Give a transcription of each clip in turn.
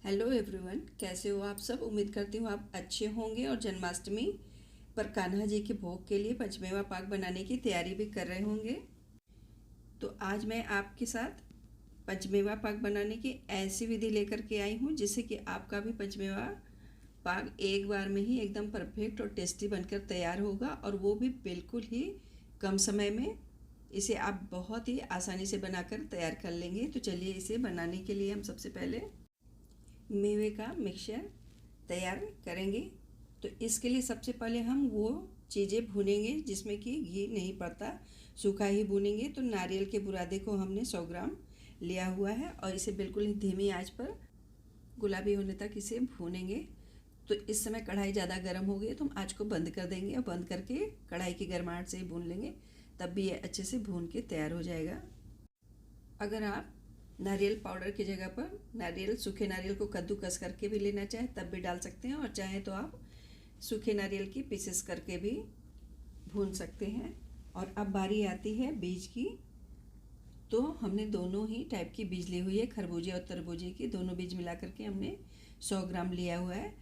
Hello everyone, कैसे हो आप सब। उम्मीद करती हूँ आप अच्छे होंगे और जन्माष्टमी पर कान्हा जी के भोग के लिए पंचमेवा पाक बनाने की तैयारी भी कर रहे होंगे। तो आज मैं आपके साथ पंचमेवा पाक बनाने की ऐसी विधि लेकर के आई हूँ जिससे कि आपका भी पंचमेवा पाक एक बार में ही एकदम परफेक्ट और टेस्टी बनकर तैयार होगा, और वो भी बिल्कुल ही कम समय में। इसे आप बहुत ही आसानी से बनाकर तैयार कर लेंगे। तो चलिए, इसे बनाने के लिए हम सबसे पहले मेवे का मिक्सचर तैयार करेंगे। तो इसके लिए सबसे पहले हम वो चीज़ें भूनेंगे जिसमें कि घी नहीं पड़ता, सूखा ही भूनेंगे। तो नारियल के बुरादे को हमने 100 ग्राम लिया हुआ है और इसे बिल्कुल ही धीमी आंच पर गुलाबी होने तक इसे भूनेंगे। तो इस समय कढ़ाई ज़्यादा गर्म हो गई तो हम आंच को बंद कर देंगे और बंद करके कढ़ाई की गर्माहट से ही भून लेंगे, तब भी ये अच्छे से भून के तैयार हो जाएगा। अगर आप नारियल पाउडर की जगह पर सूखे नारियल को कद्दूकस करके भी लेना चाहें तब भी डाल सकते हैं, और चाहें तो आप सूखे नारियल की पीसेस करके भी भून सकते हैं। और अब बारी आती है बीज की। तो हमने दोनों ही टाइप की बीज ली हुई है, खरबूजे और तरबूजे की, दोनों बीज मिला करके हमने 100 ग्राम लिया हुआ है।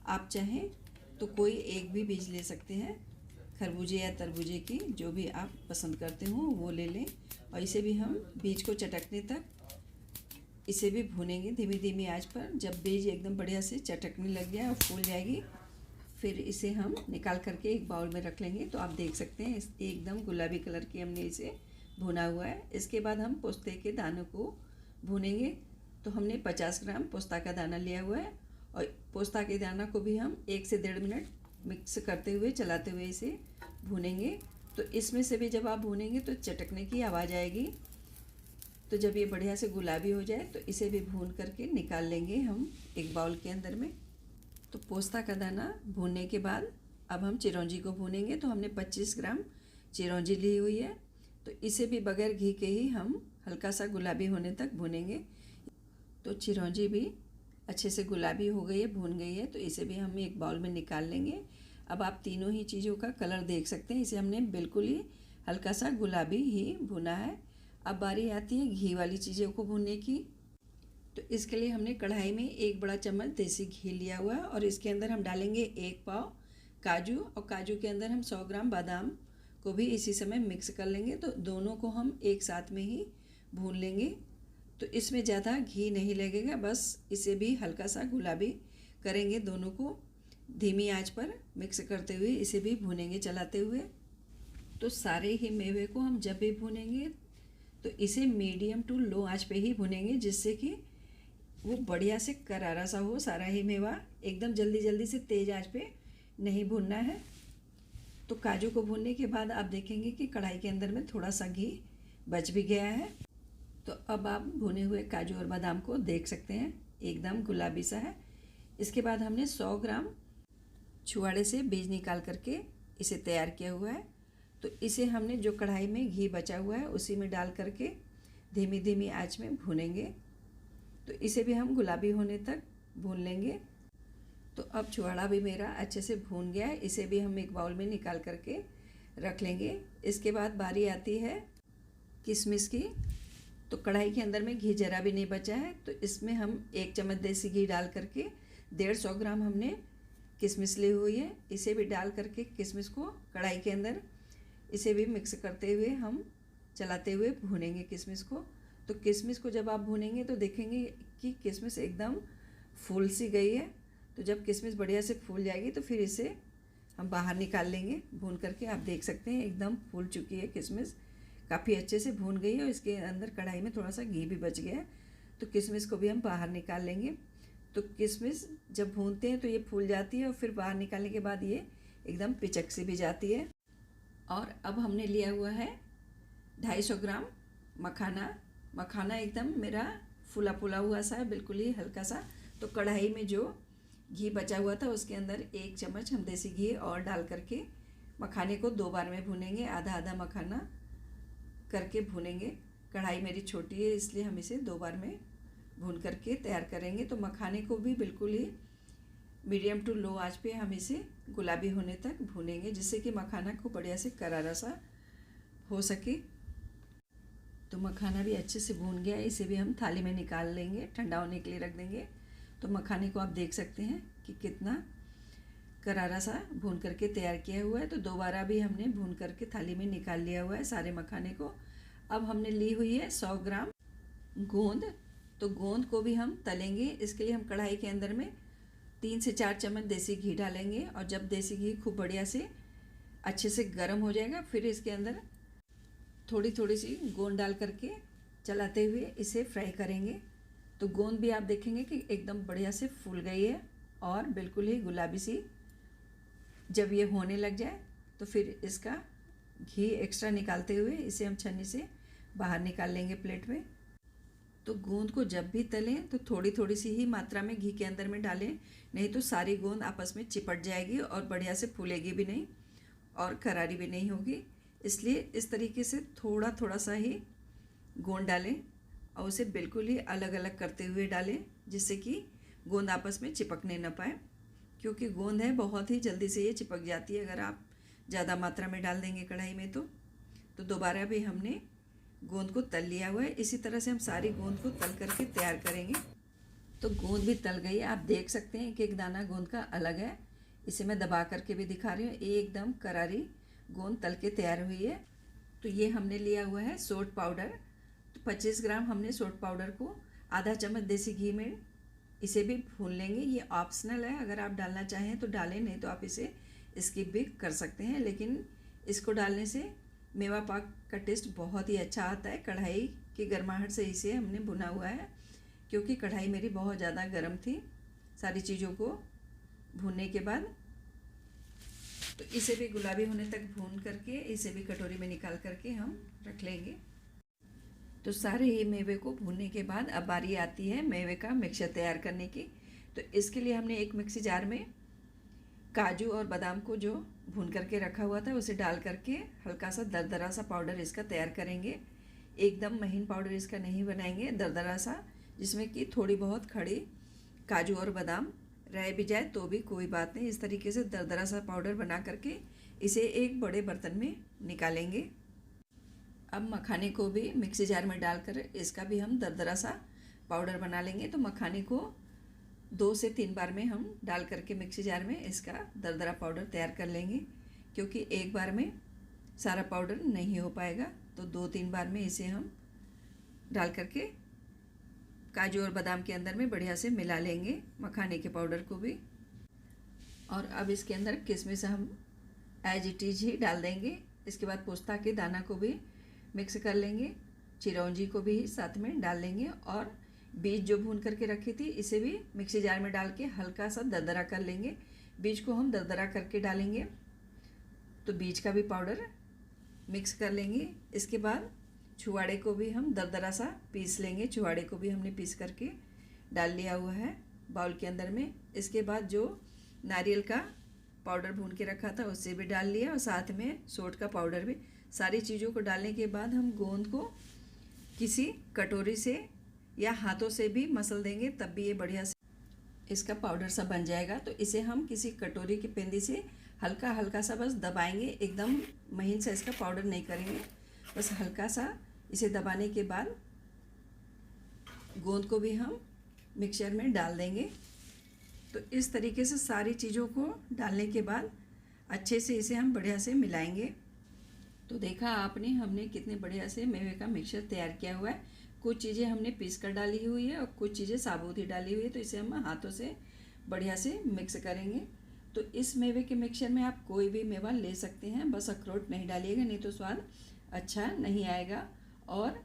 आप चाहें तो कोई एक भी बीज ले सकते हैं, खरबूजे या तरबूजे की, जो भी आप पसंद करते हो वो ले लें। और इसे भी हम बीज को चटकने तक इसे भी भूनेंगे धीमी धीमी आंच पर। जब बीज एकदम बढ़िया से चटकने लग गया और फूल जाएगी, फिर इसे हम निकाल करके एक बाउल में रख लेंगे। तो आप देख सकते हैं एकदम गुलाबी कलर की हमने इसे भुना हुआ है। इसके बाद हम पोस्ते के दानों को भूनेंगे। तो हमने 50 ग्राम पोस्ता का दाना लिया हुआ है, और पोस्ता के दाना को भी हम 1 से 1.5 मिनट मिक्स करते हुए चलाते हुए इसे भूनेंगे। तो इसमें से भी जब आप भूनेंगे तो चटकने की आवाज़ आएगी। तो जब ये बढ़िया से गुलाबी हो जाए तो इसे भी भून करके निकाल लेंगे हम एक बाउल के अंदर में। तो पोस्ता का दाना भूनने के बाद अब हम चिरौंजी को भूनेंगे। तो हमने 25 ग्राम चिरौंजी ली हुई है, तो इसे भी बगैर घी के ही हम हल्का सा गुलाबी होने तक भूनेंगे। तो चिरौंजी भी अच्छे से गुलाबी हो गई है, भून गई है, तो इसे भी हम एक बाउल में निकाल लेंगे। अब आप तीनों ही चीज़ों का कलर देख सकते हैं, इसे हमने बिल्कुल ही हल्का सा गुलाबी ही भुना है। अब बारी आती है घी वाली चीज़ों को भूनने की। तो इसके लिए हमने कढ़ाई में 1 बड़ा चम्मच देसी घी लिया हुआ है, और इसके अंदर हम डालेंगे 1 पाव काजू, और काजू के अंदर हम 100 ग्राम बादाम को भी इसी समय मिक्स कर लेंगे। तो दोनों को हम एक साथ में ही भून लेंगे। तो इसमें ज़्यादा घी नहीं लगेगा, बस इसे भी हल्का सा गुलाबी करेंगे। दोनों को धीमी आंच पर मिक्स करते हुए इसे भी भूनेंगे चलाते हुए। तो सारे ही मेवे को हम जब भी भूनेंगे तो इसे मीडियम टू लो आंच पे ही भुनेंगे, जिससे कि वो बढ़िया से करारा सा हो सारा ही मेवा। एकदम जल्दी जल्दी से तेज़ आंच पे नहीं भुनना है। तो काजू को भूनने के बाद आप देखेंगे कि कढ़ाई के अंदर में थोड़ा सा घी बच भी गया है। तो अब आप भुने हुए काजू और बादाम को देख सकते हैं, एकदम गुलाबी सा है। इसके बाद हमने 100 ग्राम छुआड़े से बीज निकाल करके इसे तैयार किया हुआ है। तो इसे हमने जो कढ़ाई में घी बचा हुआ है उसी में डाल करके धीमी धीमी आंच में भूनेंगे। तो इसे भी हम गुलाबी होने तक भून लेंगे। तो अब छुआड़ा भी मेरा अच्छे से भून गया है, इसे भी हम एक बाउल में निकाल करके रख लेंगे। इसके बाद बारी आती है किशमिश की। तो कढ़ाई के अंदर में घी जरा भी नहीं बचा है, तो इसमें हम 1 चम्मच देसी घी डाल करके 150 ग्राम हमने किशमिश ली हुई है, इसे भी डाल करके किशमिश को कढ़ाई के अंदर इसे भी मिक्स करते हुए हम चलाते हुए भूनेंगे किशमिश को। तो किशमिश को जब आप भूनेंगे तो देखेंगे कि किशमिश एकदम फूल सी गई है। तो जब किशमिश बढ़िया से फूल जाएगी तो फिर इसे हम बाहर निकाल लेंगे भून करके। आप देख सकते हैं एकदम फूल चुकी है किशमिश, काफ़ी अच्छे से भून गई है, और इसके अंदर कढ़ाई में थोड़ा सा घी भी बच गया है। तो किशमिश को भी हम बाहर निकाल लेंगे। तो किशमिश जब भूनते हैं तो ये फूल जाती है, और फिर बाहर निकालने के बाद ये एकदम पिचक सी भी जाती है। और अब हमने लिया हुआ है 250 ग्राम मखाना एकदम मेरा फूला फूला हुआ सा है, बिल्कुल ही हल्का सा। तो कढ़ाई में जो घी बचा हुआ था उसके अंदर 1 चम्मच हम देसी घी और डाल करके मखाने को 2 बार में भूनेंगे, आधा आधा मखाना करके भूनेंगे। कढ़ाई मेरी छोटी है इसलिए हम इसे 2 बार में भून करके तैयार करेंगे। तो मखाने को भी बिल्कुल ही मीडियम टू लो आंच पे हम इसे गुलाबी होने तक भूनेंगे, जिससे कि मखाना को बढ़िया से करारा सा हो सके। तो मखाना भी अच्छे से भून गया है, इसे भी हम थाली में निकाल लेंगे, ठंडा होने के लिए रख देंगे। तो मखाने को आप देख सकते हैं कि कितना करारा सा भून करके तैयार किया हुआ है। तो दोबारा भी हमने भून करके थाली में निकाल लिया हुआ है सारे मखाने को। अब हमने ली हुई है 100 ग्राम गोंद। तो गोंद को भी हम तलेंगे। इसके लिए हम कढ़ाई के अंदर में 3 से 4 चम्मच देसी घी डालेंगे, और जब देसी घी खूब बढ़िया से अच्छे से गर्म हो जाएगा, फिर इसके अंदर थोड़ी थोड़ी सी गोंद डाल करके चलाते हुए इसे फ्राई करेंगे। तो गोंद भी आप देखेंगे कि एकदम बढ़िया से फूल गई है और बिल्कुल ही गुलाबी सी। जब ये होने लग जाए तो फिर इसका घी एक्स्ट्रा निकालते हुए इसे हम छन्नी से बाहर निकाल लेंगे प्लेट में। तो गोंद को जब भी तलें तो थोड़ी थोड़ी सी ही मात्रा में घी के अंदर में डालें, नहीं तो सारी गोंद आपस में चिपट जाएगी और बढ़िया से फूलेगी भी नहीं और करारी भी नहीं होगी। इसलिए इस तरीके से थोड़ा थोड़ा सा ही गोंद डालें और उसे बिल्कुल ही अलग अलग करते हुए डालें, जिससे कि गोंद आपस में चिपकने न पाए, क्योंकि गोंद है बहुत ही जल्दी से ये चिपक जाती है अगर आप ज़्यादा मात्रा में डाल देंगे कढ़ाई में। तो दोबारा भी हमने गोंद को तल लिया हुआ है। इसी तरह से हम सारी गोंद को तल करके तैयार करेंगे। तो गोंद भी तल गई है, आप देख सकते हैं कि एक दाना गोंद का अलग है। इसे मैं दबा करके भी दिखा रही हूँ, एकदम करारी गोंद तल के तैयार हुई है। तो ये हमने लिया हुआ है सोट पाउडर। तो 25 ग्राम हमने सोट पाउडर को आधा चम्मच देसी घी में इसे भी भून लेंगे। ये ऑप्शनल है, अगर आप डालना चाहें तो डालें, नहीं तो आप इसे स्किप भी कर सकते हैं। लेकिन इसको डालने से मेवा पाक का टेस्ट बहुत ही अच्छा आता है। कढ़ाई की गर्माहट से इसे हमने भुना हुआ है, क्योंकि कढ़ाई मेरी बहुत ज़्यादा गर्म थी सारी चीज़ों को भूनने के बाद। तो इसे भी गुलाबी होने तक भून करके इसे भी कटोरी में निकाल करके हम रख लेंगे। तो सारे ही मेवे को भूनने के बाद अब बारी आती है मेवे का मिक्सचर तैयार करने की। तो इसके लिए हमने एक मिक्सी जार में काजू और बादाम को जो भून करके रखा हुआ था उसे डाल करके हल्का सा दरदरा सा पाउडर इसका तैयार करेंगे। एकदम महीन पाउडर इसका नहीं बनाएंगे, दरदरा सा, जिसमें कि थोड़ी बहुत खड़ी काजू और बादाम रह भी जाए तो भी कोई बात नहीं। इस तरीके से दरदरा सा पाउडर बना करके इसे एक बड़े बर्तन में निकालेंगे। अब मखाने को भी मिक्सी जार में डालकर इसका भी हम दरदरा सा पाउडर बना लेंगे। तो मखाने को 2 से 3 बार में हम डाल करके मिक्सी जार में इसका दरदरा पाउडर तैयार कर लेंगे, क्योंकि एक बार में सारा पाउडर नहीं हो पाएगा। तो 2-3 बार में इसे हम डाल करके काजू और बादाम के अंदर में बढ़िया से मिला लेंगे मखाने के पाउडर को भी। और अब इसके अंदर किशमिश हम एज इट इज ही डाल देंगे। इसके बाद पोस्ता के दाना को भी मिक्स कर लेंगे, चिरौंजी को भी साथ में डाल लेंगे, और बीज जो भून करके रखी थी इसे भी मिक्सी जार में डाल के हल्का सा दरदरा कर लेंगे। बीज को हम दरदरा करके डालेंगे, तो बीज का भी पाउडर मिक्स कर लेंगे। इसके बाद छुआड़े को भी हम दरदरा सा पीस लेंगे। छुआड़े को भी हमने पीस करके डाल लिया हुआ है बाउल के अंदर में। इसके बाद जो नारियल का पाउडर भून के रखा था उसे भी डाल लिया, और साथ में सोट का पाउडर भी। सारी चीज़ों को डालने के बाद हम गोंद को किसी कटोरी से या हाथों से भी मसल देंगे, तब भी ये बढ़िया से इसका पाउडर सा बन जाएगा। तो इसे हम किसी कटोरी की पेंदी से हल्का हल्का सा बस दबाएंगे, एकदम महीन सा इसका पाउडर नहीं करेंगे, बस हल्का सा इसे दबाने के बाद गोंद को भी हम मिक्सचर में डाल देंगे। तो इस तरीके से सारी चीज़ों को डालने के बाद अच्छे से इसे हम बढ़िया से मिलाएंगे। तो देखा आपने, हमने कितने बढ़िया से मेवे का मिक्सचर तैयार किया हुआ है। कुछ चीज़ें हमने पीस कर डाली हुई है और कुछ चीज़ें साबुत ही डाली हुई है। तो इसे हम हाथों से बढ़िया से मिक्स करेंगे। तो इस मेवे के मिक्सचर में आप कोई भी मेवा ले सकते हैं, बस अखरोट नहीं डालिएगा, नहीं तो स्वाद अच्छा नहीं आएगा। और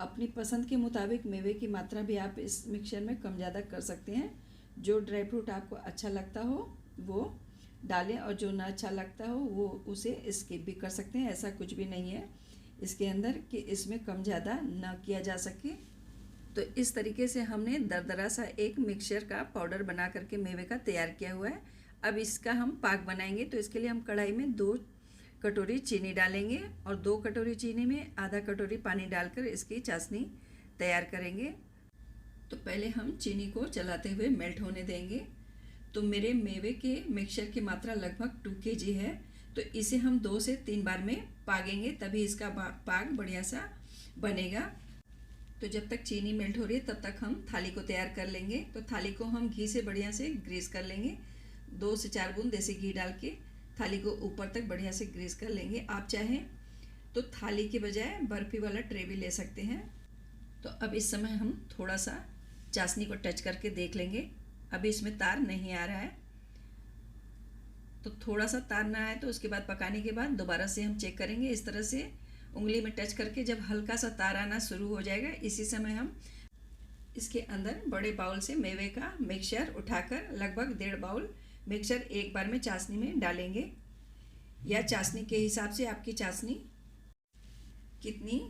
अपनी पसंद के मुताबिक मेवे की मात्रा भी आप इस मिक्सचर में कम ज़्यादा कर सकते हैं। जो ड्राई फ्रूट आपको अच्छा लगता हो वो डालें, और जो ना अच्छा लगता हो वो उसे स्किप भी कर सकते हैं। ऐसा कुछ भी नहीं है इसके अंदर कि इसमें कम ज़्यादा ना किया जा सके। तो इस तरीके से हमने दरदरा सा एक मिक्सचर का पाउडर बना करके मेवे का तैयार किया हुआ है। अब इसका हम पाक बनाएंगे। तो इसके लिए हम कढ़ाई में 2 कटोरी चीनी डालेंगे, और 2 कटोरी चीनी में आधा कटोरी पानी डालकर इसकी चाशनी तैयार करेंगे। तो पहले हम चीनी को चलाते हुए मेल्ट होने देंगे। तो मेरे मेवे के मिक्सचर की मात्रा लगभग 2 kg है। तो इसे हम 2 से 3 बार में पागेंगे, तभी इसका पाक बढ़िया सा बनेगा। तो जब तक चीनी मेल्ट हो रही है तब तक हम थाली को तैयार कर लेंगे। तो थाली को हम घी से बढ़िया से ग्रीस कर लेंगे। 2 से 4 बूंद देसी घी डाल के थाली को ऊपर तक बढ़िया से ग्रीस कर लेंगे। आप चाहें तो थाली के बजाय बर्फ़ी वाला ट्रे भी ले सकते हैं। तो अब इस समय हम थोड़ा सा चाशनी को टच करके देख लेंगे। अभी इसमें तार नहीं आ रहा है, तो थोड़ा सा तार ना आए तो उसके बाद पकाने के बाद दोबारा से हम चेक करेंगे। इस तरह से उंगली में टच करके जब हल्का सा तार आना शुरू हो जाएगा, इसी समय हम इसके अंदर बड़े बाउल से मेवे का मिक्सचर उठाकर लगभग 1.5 बाउल मिक्सचर एक बार में चाशनी में डालेंगे। या चाशनी के हिसाब से आपकी चाशनी कितनी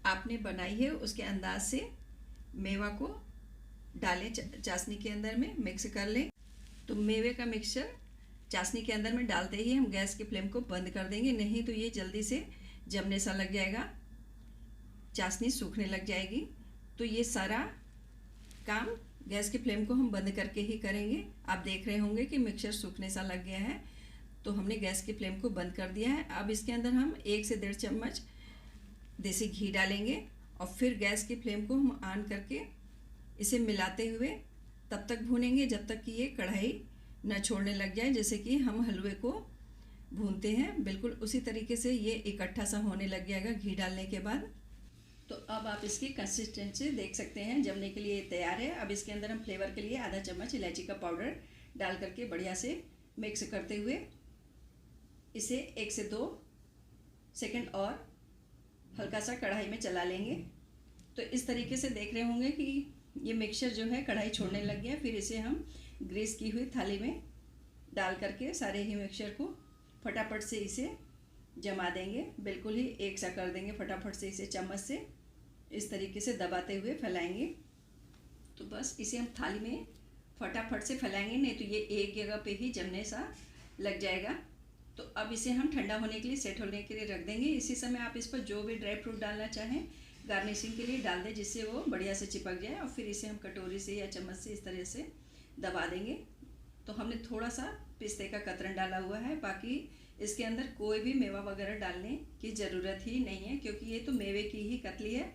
आपने बनाई है उसके अंदाज से मेवा को डालें, चाशनी के अंदर में मिक्स कर लें। तो मेवे का मिक्सचर चाशनी के अंदर में डालते ही हम गैस की फ्लेम को बंद कर देंगे, नहीं तो ये जल्दी से जमने सा लग जाएगा, चाशनी सूखने लग जाएगी। तो ये सारा काम गैस की फ्लेम को हम बंद करके ही करेंगे। आप देख रहे होंगे कि मिक्सचर सूखने सा लग गया है, तो हमने गैस की फ्लेम को बंद कर दिया है। अब इसके अंदर हम 1 से 1.5 चम्मच देसी घी डालेंगे और फिर गैस की फ्लेम को हम ऑन करके इसे मिलाते हुए तब तक भूनेंगे जब तक कि ये कढ़ाई न छोड़ने लग जाए। जैसे कि हम हलवे को भूनते हैं, बिल्कुल उसी तरीके से ये इकट्ठा सा होने लग जाएगा घी डालने के बाद। तो अब आप इसकी कंसिस्टेंसी देख सकते हैं, जमने के लिए तैयार है। अब इसके अंदर हम फ्लेवर के लिए आधा चम्मच इलायची का पाउडर डाल करके बढ़िया से मिक्स करते हुए इसे 1 से 2 सेकंड और हल्का सा कढ़ाई में चला लेंगे। तो इस तरीके से देख रहे होंगे कि ये मिक्सचर जो है कढ़ाई छोड़ने लग गया। फिर इसे हम ग्रीस की हुई थाली में डाल करके सारे ही मिक्सचर को फटाफट से इसे जमा देंगे, बिल्कुल ही एक सा कर देंगे। फटाफट से इसे चम्मच से इस तरीके से दबाते हुए फैलाएंगे। तो बस इसे हम थाली में फटाफट से फैलाएंगे, नहीं तो ये एक जगह पे ही जमने सा लग जाएगा। तो अब इसे हम ठंडा होने के लिए, सेट होने के लिए रख देंगे। इसी समय आप इस पर जो भी ड्राई फ्रूट डालना चाहें गार्निशिंग के लिए डाल दें, जिससे वो बढ़िया से चिपक जाए। और फिर इसे हम कटोरी से या चम्मच से इस तरह से दबा देंगे। तो हमने थोड़ा सा पिस्ते का कतरन डाला हुआ है, बाकी इसके अंदर कोई भी मेवा वगैरह डालने की ज़रूरत ही नहीं है, क्योंकि ये तो मेवे की ही कतली है।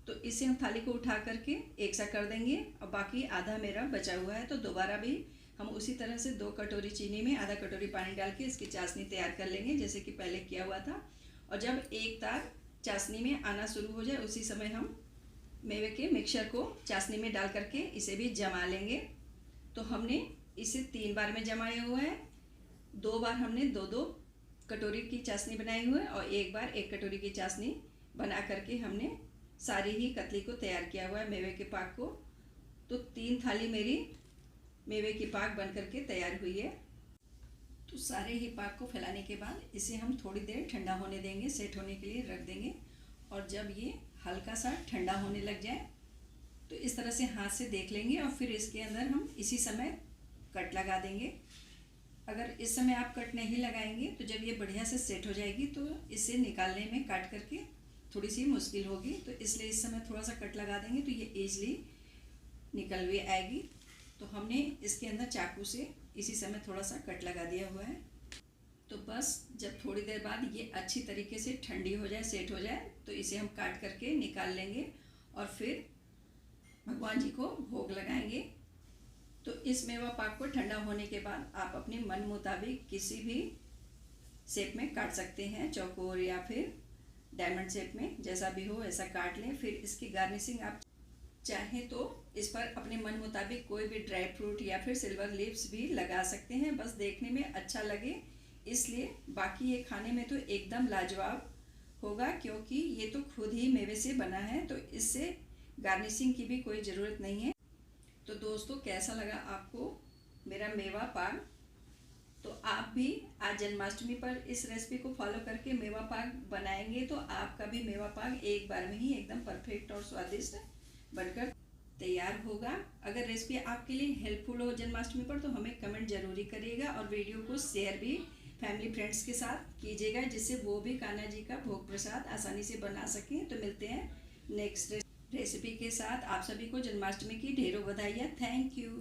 तो इसे हम थाली को उठा करके एक सा कर देंगे और बाकी आधा मेरा बचा हुआ है। तो दोबारा भी हम उसी तरह से 2 कटोरी चीनी में आधा कटोरी पानी डाल के इसकी चाशनी तैयार कर लेंगे, जैसे कि पहले किया हुआ था। और जब एक तार चाशनी में आना शुरू हो जाए, उसी समय हम मेवे के मिक्सचर को चाशनी में डाल करके इसे भी जमा लेंगे। तो हमने इसे 3 बार में जमाया हुआ है। 2 बार हमने 2-2 कटोरी की चाशनी बनाई हुई है और 1 बार 1 कटोरी की चाशनी बना करके हमने सारी ही कतली को तैयार किया हुआ है मेवे के पाक को। तो 3 थाली मेरी मेवे की पाक बन करके तैयार हुई है। तो सारे ही पाक को फैलाने के बाद इसे हम थोड़ी देर ठंडा होने देंगे, सेट होने के लिए रख देंगे। और जब ये हल्का सा ठंडा होने लग जाए तो इस तरह से हाथ से देख लेंगे और फिर इसके अंदर हम इसी समय कट लगा देंगे। अगर इस समय आप कट नहीं लगाएंगे तो जब ये बढ़िया से सेट हो जाएगी तो इसे निकालने में काट करके थोड़ी सी मुश्किल होगी। तो इसलिए इस समय थोड़ा सा कट लगा देंगे तो ये ईजिली निकल भी आएगी। तो हमने इसके अंदर चाकू से इसी समय थोड़ा सा कट लगा दिया हुआ है। तो बस जब थोड़ी देर बाद ये अच्छी तरीके से ठंडी हो जाए, सेट हो जाए, तो इसे हम काट करके निकाल लेंगे और फिर भगवान जी को भोग लगाएंगे। तो इस मेवा पाक को ठंडा होने के बाद आप अपने मन मुताबिक किसी भी शेप में काट सकते हैं, चौकोर या फिर डायमंड शेप में, जैसा भी हो ऐसा काट लें। फिर इसकी गार्निशिंग आप चाहें तो इस पर अपने मन मुताबिक कोई भी ड्राई फ्रूट या फिर सिल्वर लीव्स भी लगा सकते हैं, बस देखने में अच्छा लगे इसलिए। बाकी ये खाने में तो एकदम लाजवाब होगा, क्योंकि ये तो खुद ही मेवे से बना है, तो इससे गार्निशिंग की भी कोई ज़रूरत नहीं है। तो दोस्तों, कैसा लगा आपको मेरा मेवा पाक? तो आप भी आज जन्माष्टमी पर इस रेसिपी को फॉलो करके मेवा पाक बनाएंगे तो आपका भी मेवा पाक एक बार में ही एकदम परफेक्ट और स्वादिष्ट बनकर तैयार होगा। अगर रेसिपी आपके लिए हेल्पफुल हो जन्माष्टमी पर तो हमें कमेंट जरूर करिएगा और वीडियो को शेयर भी फैमिली फ्रेंड्स के साथ कीजिएगा, जिससे वो भी कान्हा जी का भोग प्रसाद आसानी से बना सकें। तो मिलते हैं नेक्स्ट रेसिपी के साथ। आप सभी को जन्माष्टमी की ढेरों बधाइयाँ। Thank you.